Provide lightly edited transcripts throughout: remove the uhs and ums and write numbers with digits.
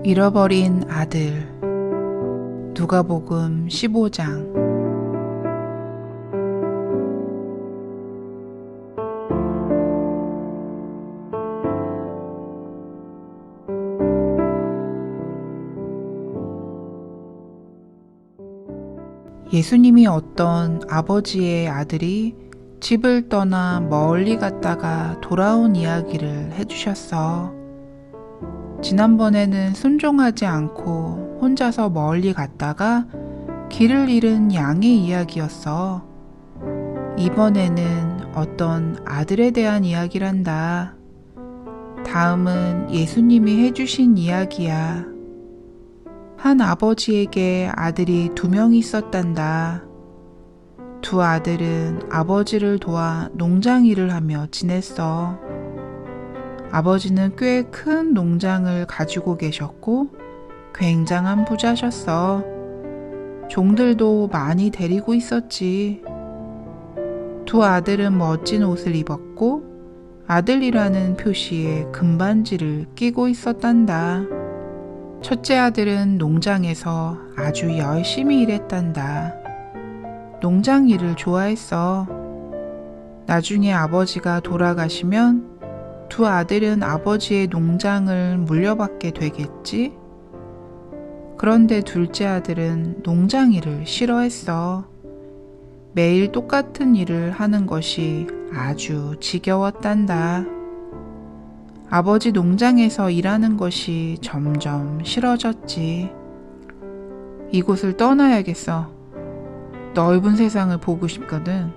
잃어버린 아들. 누가복음 15장. 예수님이 어떤 아버지의 아들이 집을 떠나 멀리 갔다가 돌아온 이야기를 해주셨어. 지난번에는 순종하지 않고 혼자서 멀리 갔다가 길을 잃은 양의 이야기였어. 이번에는 어떤 아들에 대한 이야기란다. 다음은 예수님이 해주신 이야기야. 한 아버지에게 아들이 2명이 있었단다. 두 아들은 아버지를 도와 농장 일을 하며 지냈어. 아버지는 꽤 큰 농장을 가지고 계셨고 굉장한 부자셨어. 종들도 많이 데리고 있었지. 두 아들은 멋진 옷을 입었고 아들이라는 표시에 금반지를 끼고 있었단다. 첫째 아들은 농장에서 아주 열심히 일했단다. 농장 일을 좋아했어. 나중에 아버지가 돌아가시면 두 아들은 아버지의 농장을 물려받게 되겠지? 그런데 둘째 아들은 농장 일을 싫어했어. 매일 똑같은 일을 하는 것이 아주 지겨웠단다. 아버지 농장에서 일하는 것이 점점 싫어졌지. 이곳을 떠나야겠어. 넓은 세상을 보고 싶거든.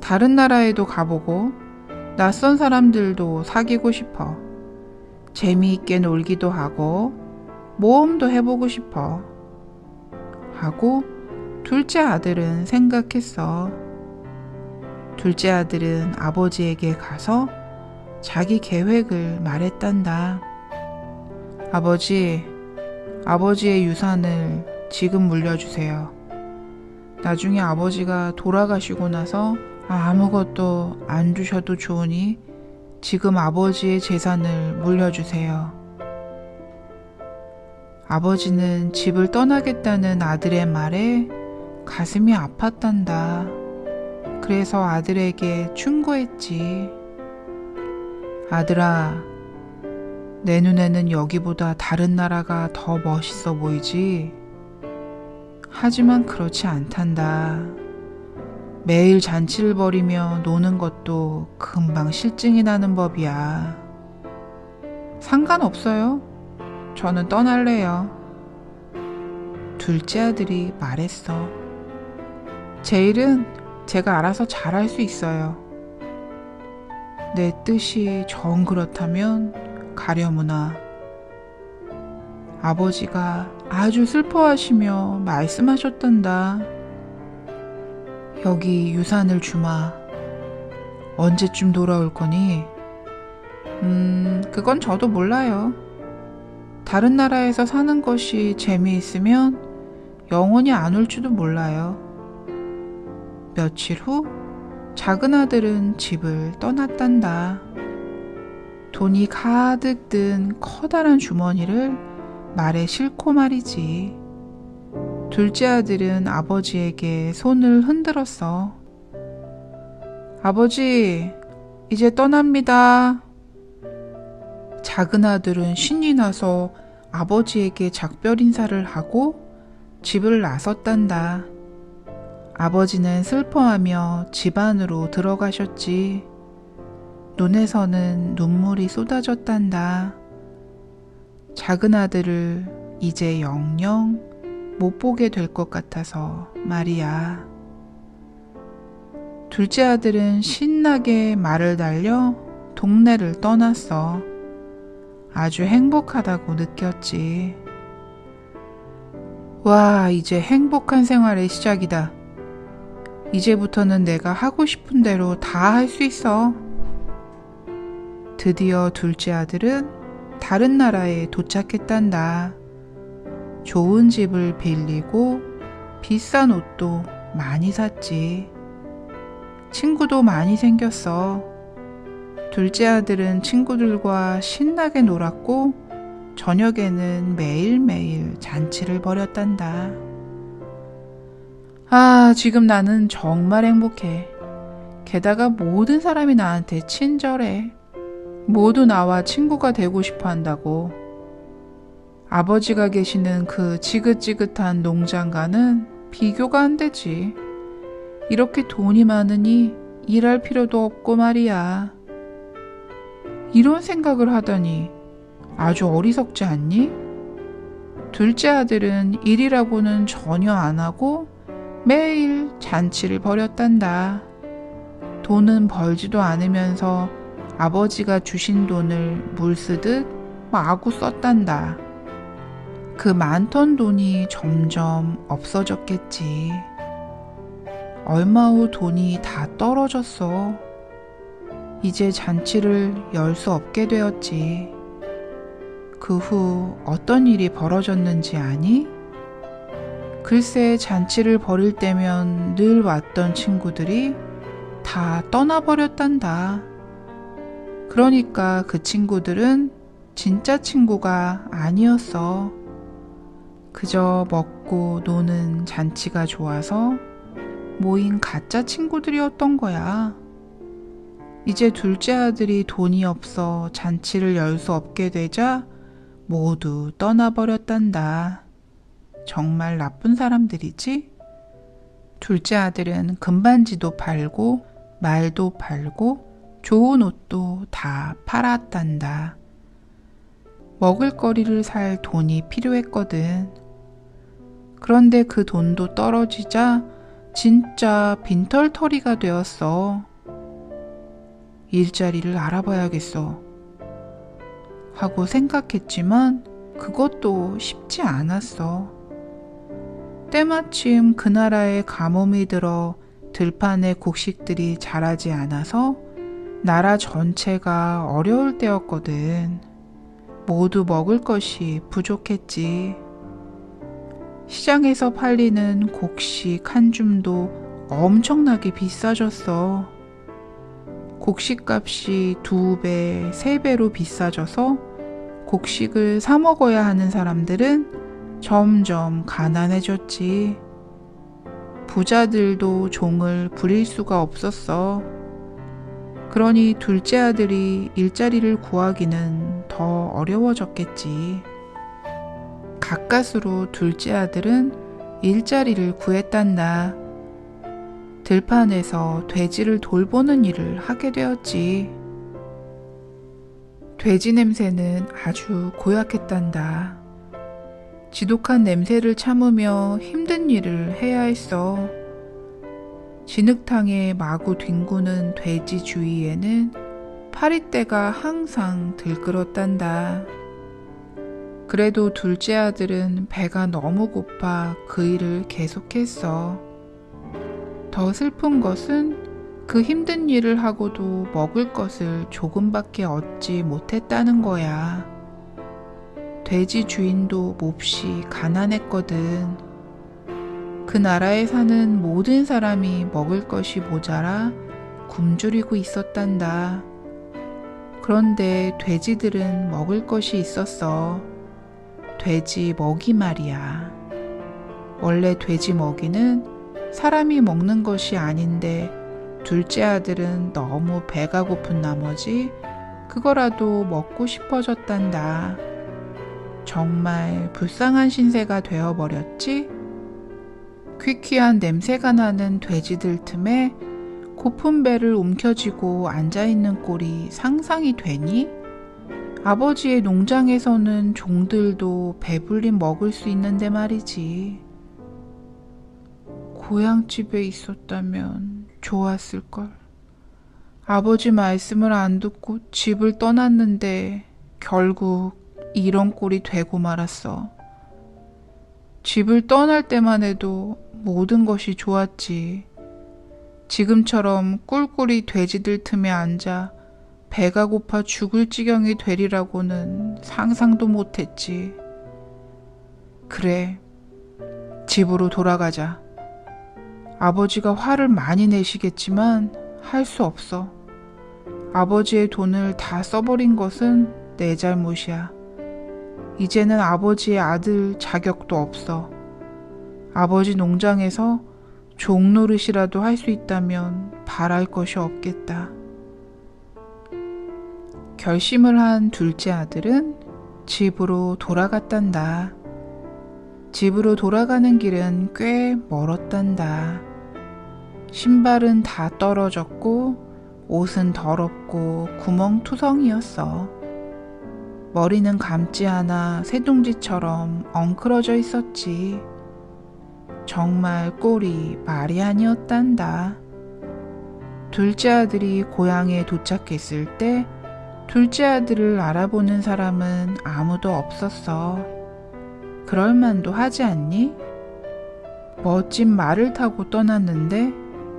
다른 나라에도 가보고 낯선 사람들도 사귀고 싶어. 재미있게 놀기도 하고 모험도 해보고 싶어. 하고 둘째 아들은 생각했어. 둘째 아들은 아버지에게 가서 자기 계획을 말했단다. 아버지, 아버지의 유산을 지금 물려주세요. 나중에 아버지가 돌아가시고 나서 아무것도 안 주셔도 좋으니 지금 아버지의 재산을 물려주세요. 아버지는 집을 떠나겠다는 아들의 말에 가슴이 아팠단다. 그래서 아들에게 충고했지. 아들아, 내 눈에는 여기보다 다른 나라가 더 멋있어 보이지? 하지만 그렇지 않단다. 매일 잔치를 벌이며 노는 것도 금방 실증이 나는 법이야. 상관없어요. 저는 떠날래요. 둘째 아들이 말했어. 제 일은 제가 알아서 잘할 수 있어요. 내 뜻이 정 그렇다면 가려무나. 아버지가 아주 슬퍼하시며 말씀하셨단다. 여기 유산을 주마. 언제쯤 돌아올 거니? 그건 저도 몰라요. 다른 나라에서 사는 것이 재미있으면 영원히 안 올지도 몰라요. 며칠 후 작은 아들은 집을 떠났단다. 돈이 가득 든 커다란 주머니를 말에 싣고 말이지. 둘째 아들은 아버지에게 손을 흔들었어. 아버지, 이제 떠납니다. 작은 아들은 신이 나서 아버지에게 작별 인사를 하고 집을 나섰단다. 아버지는 슬퍼하며 집 안으로 들어가셨지. 눈에서는 눈물이 쏟아졌단다. 작은 아들을 이제 영영 못 보게 될 것 같아서 말이야. 둘째 아들은 신나게 말을 달려 동네를 떠났어. 아주 행복하다고 느꼈지. 와, 이제 행복한 생활의 시작이다. 이제부터는 내가 하고 싶은 대로 다 할 수 있어. 드디어 둘째 아들은 다른 나라에 도착했단다. 좋은 집을 빌리고 비싼 옷도 많이 샀지. 친구도 많이 생겼어. 둘째 아들은 친구들과 신나게 놀았고 저녁에는 매일매일 잔치를 벌였단다. 아, 지금 나는 정말 행복해. 게다가 모든 사람이 나한테 친절해. 모두 나와 친구가 되고 싶어 한다고. 아버지가 계시는 그 지긋지긋한 농장과는 비교가 안 되지. 이렇게 돈이 많으니 일할 필요도 없고 말이야. 이런 생각을 하다니 아주 어리석지 않니? 둘째 아들은 일이라고는 전혀 안 하고 매일 잔치를 벌였단다. 돈은 벌지도 않으면서 아버지가 주신 돈을 물 쓰듯 마구 썼단다. 그 많던 돈이 점점 없어졌겠지. 얼마 후 돈이 다 떨어졌어. 이제 잔치를 열 수 없게 되었지. 그 후 어떤 일이 벌어졌는지 아니? 글쎄, 잔치를 벌일 때면 늘 왔던 친구들이 다 떠나버렸단다. 그러니까 그 친구들은 진짜 친구가 아니었어. 그저 먹고 노는 잔치가 좋아서 모인 가짜 친구들이었던 거야. 이제 둘째 아들이 돈이 없어 잔치를 열 수 없게 되자 모두 떠나버렸단다. 정말 나쁜 사람들이지? 둘째 아들은 금반지도 팔고 말도 팔고 좋은 옷도 다 팔았단다. 먹을거리를 살 돈이 필요했거든. 그런데 그 돈도 떨어지자 진짜 빈털터리가 되었어. 일자리를 알아봐야겠어 하고 생각했지만 그것도 쉽지 않았어. 때마침 그 나라에 가뭄이 들어 들판에 곡식들이 자라지 않아서 나라 전체가 어려울 때였거든. 모두 먹을 것이 부족했지. 시장에서 팔리는 곡식 한 줌도 엄청나게 비싸졌어. 곡식값이 2배, 3배로 비싸져서 곡식을 사 먹어야 하는 사람들은 점점 가난해졌지. 부자들도 종을 부릴 수가 없었어. 그러니 둘째 아들이 일자리를 구하기는 더 어려워졌겠지. 가까스로 둘째 아들은 일자리를 구했단다. 들판에서 돼지를 돌보는 일을 하게 되었지. 돼지 냄새는 아주 고약했단다. 지독한 냄새를 참으며 힘든 일을 해야 했어. 진흙탕에 마구 뒹구는 돼지 주위에는 파리떼가 항상 들끓었단다. 그래도 둘째 아들은 배가 너무 고파 그 일을 계속했어. 더 슬픈 것은 그 힘든 일을 하고도 먹을 것을 조금밖에 얻지 못했다는 거야. 돼지 주인도 몹시 가난했거든. 그 나라에 사는 모든 사람이 먹을 것이 모자라 굶주리고 있었단다. 그런데 돼지들은 먹을 것이 있었어. 돼지 먹이 말이야. 원래 돼지 먹이는 사람이 먹는 것이 아닌데 둘째 아들은 너무 배가 고픈 나머지 그거라도 먹고 싶어졌단다. 정말 불쌍한 신세가 되어버렸지? 퀴퀴한 냄새가 나는 돼지들 틈에 고픈 배를 움켜쥐고 앉아있는 꼴이 상상이 되니? 아버지의 농장에서는 종들도 배불리 먹을 수 있는데 말이지. 고향집에 있었다면 좋았을걸. 아버지 말씀을 안 듣고 집을 떠났는데 결국 이런 꼴이 되고 말았어. 집을 떠날 때만 해도 모든 것이 좋았지. 지금처럼 꿀꿀이 돼지들 틈에 앉아 배가 고파 죽을 지경이 되리라고는 상상도 못했지. 그래, 집으로 돌아가자. 아버지가 화를 많이 내시겠지만 할 수 없어. 아버지의 돈을 다 써버린 것은 내 잘못이야. 이제는 아버지의 아들 자격도 없어. 아버지 농장에서 종노릇이라도 할 수 있다면 바랄 것이 없겠다. 결심을 한 둘째 아들은 집으로 돌아갔단다. 집으로 돌아가는 길은 꽤 멀었단다. 신발은 다 떨어졌고 옷은 더럽고 구멍투성이었어. 머리는 감지 않아 새둥지처럼 엉클어져 있었지. 정말 꼴이 말이 아니었단다. 둘째 아들이 고향에 도착했을 때 둘째 아들을 알아보는 사람은 아무도 없었어. 그럴 만도 하지 않니? 멋진 말을 타고 떠났는데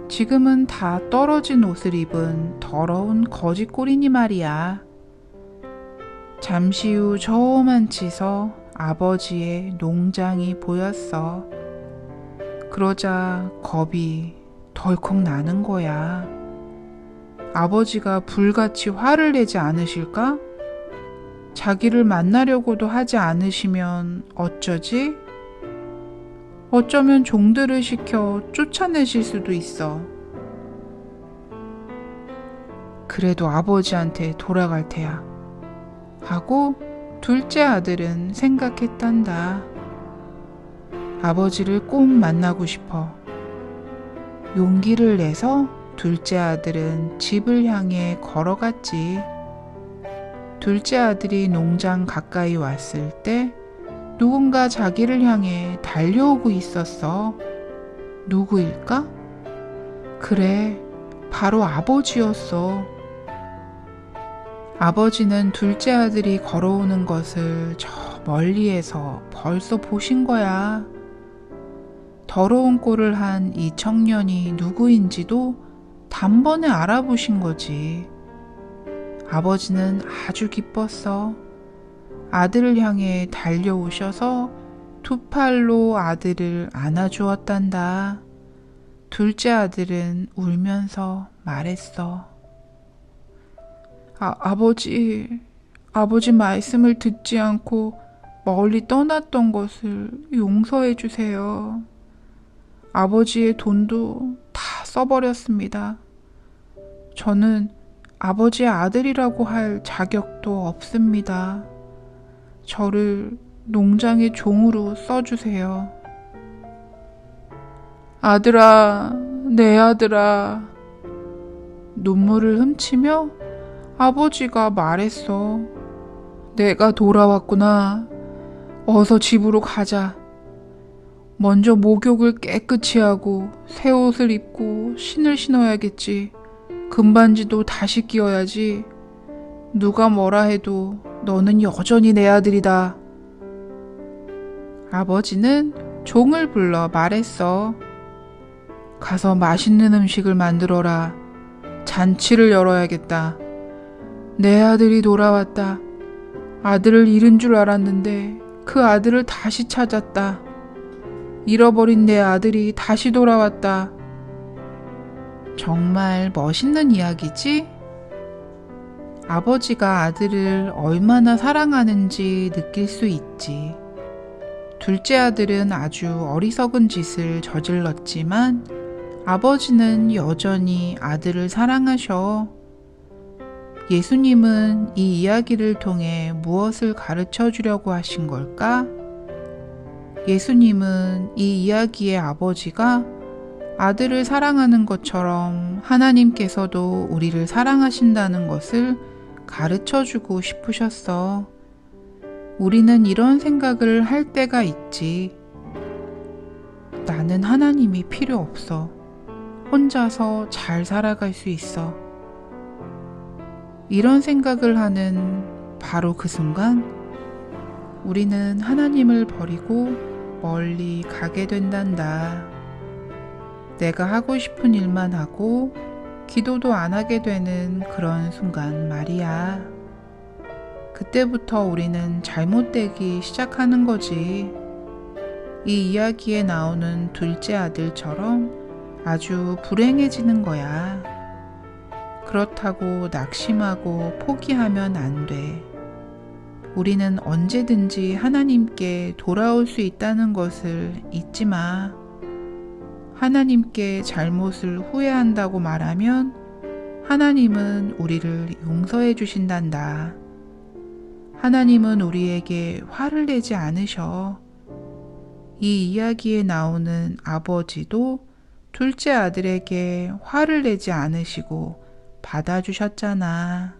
지금은 다 떨어진 옷을 입은 더러운 거지꼴이니 말이야. 잠시 후 저만치서 아버지의 농장이 보였어. 그러자 겁이 덜컥 나는 거야. 아버지가 불같이 화를 내지 않으실까? 자기를 만나려고도 하지 않으시면 어쩌지? 어쩌면 종들을 시켜 쫓아내실 수도 있어. 그래도 아버지한테 돌아갈 테야. 하고 둘째 아들은 생각했단다. 아버지를 꼭 만나고 싶어. 용기를 내서 둘째 아들은 집을 향해 걸어갔지. 둘째 아들이 농장 가까이 왔을 때 누군가 자기를 향해 달려오고 있었어. 누구일까? 그래, 바로 아버지였어. 아버지는 둘째 아들이 걸어오는 것을 저 멀리에서 벌써 보신 거야. 더러운 꼴을 한 이 청년이 누구인지도 단번에 알아보신 거지. 아버지는 아주 기뻤어. 아들을 향해 달려오셔서 두 팔로 아들을 안아주었단다. 둘째 아들은 울면서 말했어. 아버지 말씀을 듣지 않고 멀리 떠났던 것을 용서해 주세요. 아버지의 돈도 다 써버렸습니다. 저는 아버지의 아들이라고 할 자격도 없습니다. 저를 농장의 종으로 써주세요. 아들아, 내 아들아. 눈물을 훔치며 아버지가 말했어. 내가 돌아왔구나. 어서 집으로 가자. 먼저 목욕을 깨끗이 하고 새 옷을 입고 신을 신어야겠지. 금반지도 다시 끼워야지. 누가 뭐라 해도 너는 여전히 내 아들이다. 아버지는 종을 불러 말했어. 가서 맛있는 음식을 만들어라. 잔치를 열어야겠다. 내 아들이 돌아왔다. 아들을 잃은 줄 알았는데 그 아들을 다시 찾았다. 잃어버린 내 아들이 다시 돌아왔다. 정말 멋있는 이야기지? 아버지가 아들을 얼마나 사랑하는지 느낄 수 있지. 둘째 아들은 아주 어리석은 짓을 저질렀지만 아버지는 여전히 아들을 사랑하셔. 예수님은 이 이야기를 통해 무엇을 가르쳐 주려고 하신 걸까? 예수님은 이 이야기의 아버지가 아들을 사랑하는 것처럼 하나님께서도 우리를 사랑하신다는 것을 가르쳐 주고 싶으셨어. 우리는 이런 생각을 할 때가 있지. 나는 하나님이 필요 없어. 혼자서 잘 살아갈 수 있어. 이런 생각을 하는 바로 그 순간 우리는 하나님을 버리고 멀리 가게 된단다. 내가 하고 싶은 일만 하고 기도도 안 하게 되는 그런 순간 말이야. 그때부터 우리는 잘못되기 시작하는 거지. 이 이야기에 나오는 둘째 아들처럼 아주 불행해지는 거야. 그렇다고 낙심하고 포기하면 안 돼. 우리는 언제든지 하나님께 돌아올 수 있다는 것을 잊지 마. 하나님께 잘못을 후회한다고 말하면 하나님은 우리를 용서해 주신단다. 하나님은 우리에게 화를 내지 않으셔. 이 이야기에 나오는 아버지도 둘째 아들에게 화를 내지 않으시고 받아주셨잖아.